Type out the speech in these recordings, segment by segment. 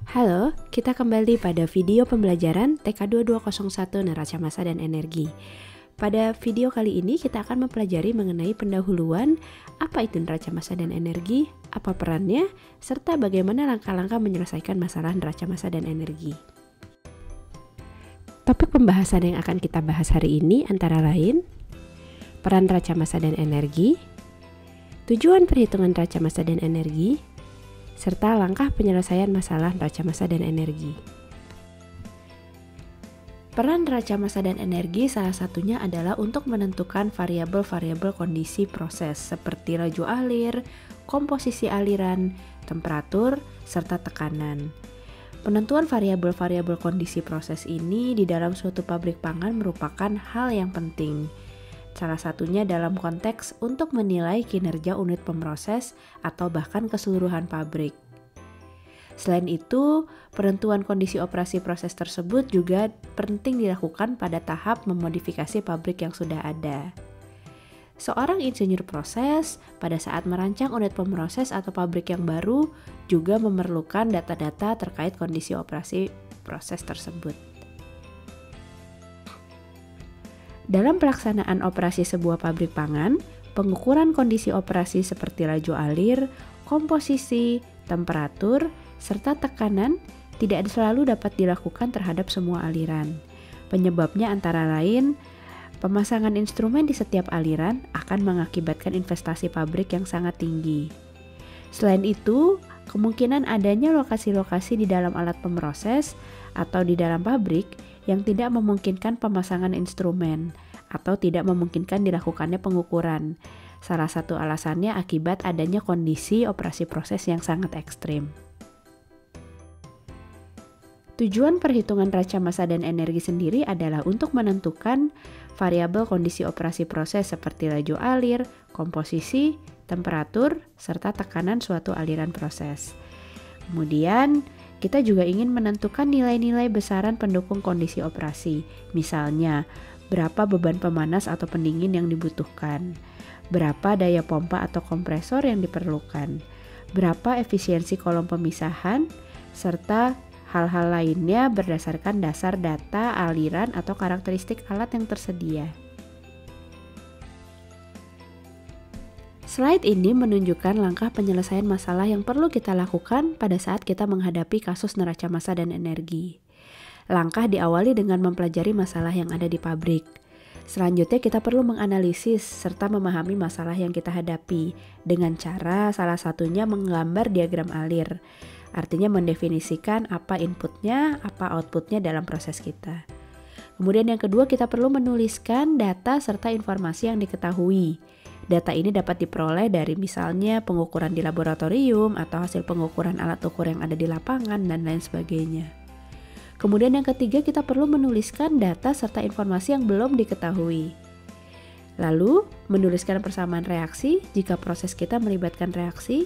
Halo, kita kembali pada video pembelajaran TK2201 Neraca Massa dan Energi. Pada video kali ini kita akan mempelajari mengenai pendahuluan, apa itu neraca massa dan energi, apa perannya, serta bagaimana langkah-langkah menyelesaikan masalah neraca massa dan energi. Topik pembahasan yang akan kita bahas hari ini antara lain peran neraca massa dan energi, tujuan perhitungan neraca massa dan energi, serta langkah penyelesaian masalah neraca massa dan energi. Peran neraca massa dan energi salah satunya adalah untuk menentukan variabel-variabel kondisi proses seperti laju alir, komposisi aliran, temperatur, serta tekanan. Penentuan variabel-variabel kondisi proses ini di dalam suatu pabrik pangan merupakan hal yang penting. Salah satunya dalam konteks untuk menilai kinerja unit pemroses atau bahkan keseluruhan pabrik. Selain itu, penentuan kondisi operasi proses tersebut juga penting dilakukan pada tahap memodifikasi pabrik yang sudah ada. Seorang insinyur proses pada saat merancang unit pemroses atau pabrik yang baru juga memerlukan data-data terkait kondisi operasi proses tersebut. Dalam pelaksanaan operasi sebuah pabrik pangan, pengukuran kondisi operasi seperti laju alir, komposisi, temperatur, serta tekanan tidak selalu dapat dilakukan terhadap semua aliran. Penyebabnya antara lain, pemasangan instrumen di setiap aliran akan mengakibatkan investasi pabrik yang sangat tinggi. Selain itu, kemungkinan adanya lokasi-lokasi di dalam alat pemroses atau di dalam pabrik yang tidak memungkinkan pemasangan instrumen atau tidak memungkinkan dilakukannya pengukuran. Salah satu alasannya akibat adanya kondisi operasi proses yang sangat ekstrim. Tujuan perhitungan neraca massa dan energi sendiri adalah untuk menentukan variabel kondisi operasi proses seperti laju alir, komposisi, temperatur, serta tekanan suatu aliran proses. Kemudian, kita juga ingin menentukan nilai-nilai besaran pendukung kondisi operasi. Misalnya, berapa beban pemanas atau pendingin yang dibutuhkan, berapa daya pompa atau kompresor yang diperlukan, berapa efisiensi kolom pemisahan, serta hal-hal lainnya berdasarkan dasar data, aliran, atau karakteristik alat yang tersedia. Slide ini menunjukkan langkah penyelesaian masalah yang perlu kita lakukan pada saat kita menghadapi kasus neraca massa dan energi. Langkah diawali dengan mempelajari masalah yang ada di pabrik. Selanjutnya kita perlu menganalisis serta memahami masalah yang kita hadapi dengan cara salah satunya menggambar diagram alir. Artinya mendefinisikan apa inputnya, apa outputnya dalam proses kita. Kemudian yang kedua, kita perlu menuliskan data serta informasi yang diketahui. Data ini dapat diperoleh dari misalnya pengukuran di laboratorium atau hasil pengukuran alat ukur yang ada di lapangan dan lain sebagainya. Kemudian yang ketiga, kita perlu menuliskan data serta informasi yang belum diketahui. Lalu, menuliskan persamaan reaksi jika proses kita melibatkan reaksi.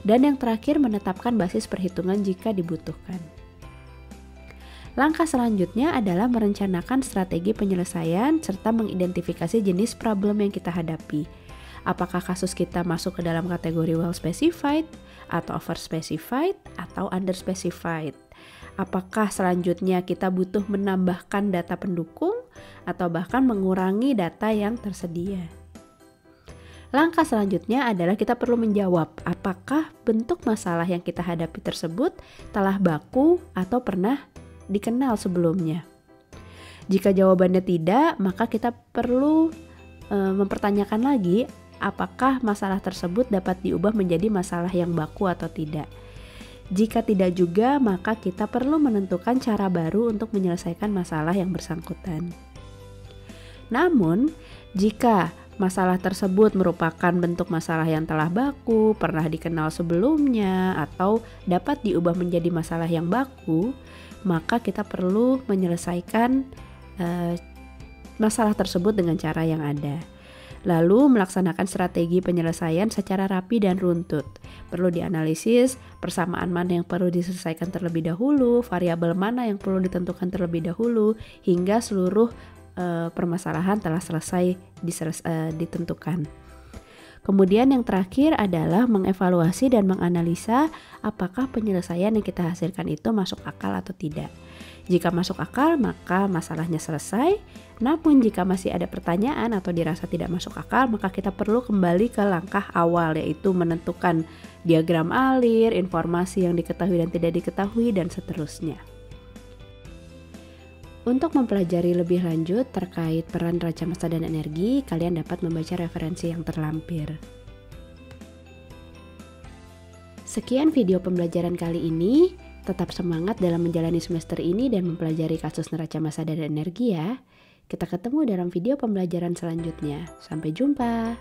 Dan yang terakhir, menetapkan basis perhitungan jika dibutuhkan. Langkah selanjutnya adalah merencanakan strategi penyelesaian serta mengidentifikasi jenis problem yang kita hadapi. Apakah kasus kita masuk ke dalam kategori well specified, atau over specified, atau under specified? Apakah selanjutnya kita butuh menambahkan data pendukung atau bahkan mengurangi data yang tersedia? Langkah selanjutnya adalah kita perlu menjawab apakah bentuk masalah yang kita hadapi tersebut telah baku atau pernah dikenal sebelumnya. Jika jawabannya tidak, maka kita perlu mempertanyakan lagi apakah masalah tersebut dapat diubah menjadi masalah yang baku atau tidak. Jika tidak juga, maka kita perlu menentukan cara baru untuk menyelesaikan masalah yang bersangkutan. Namun, jika masalah tersebut merupakan bentuk masalah yang telah baku, pernah dikenal sebelumnya, atau dapat diubah menjadi masalah yang baku, maka kita perlu menyelesaikan masalah tersebut dengan cara yang ada. Lalu melaksanakan strategi penyelesaian secara rapi dan runtut. Perlu dianalisis persamaan mana yang perlu diselesaikan terlebih dahulu, variabel mana yang perlu ditentukan terlebih dahulu, hingga seluruh permasalahan telah selesai ditentukan. Kemudian yang terakhir adalah mengevaluasi dan menganalisa apakah penyelesaian yang kita hasilkan itu masuk akal atau tidak. Jika masuk akal, maka masalahnya selesai. Namun jika masih ada pertanyaan atau dirasa tidak masuk akal, maka kita perlu kembali ke langkah awal, yaitu menentukan diagram alir, informasi yang diketahui dan tidak diketahui, dan seterusnya. Untuk mempelajari lebih lanjut terkait peran neraca massa dan energi, kalian dapat membaca referensi yang terlampir. Sekian video pembelajaran kali ini. Tetap semangat dalam menjalani semester ini dan mempelajari kasus neraca massa dan energi ya. Kita ketemu dalam video pembelajaran selanjutnya. Sampai jumpa.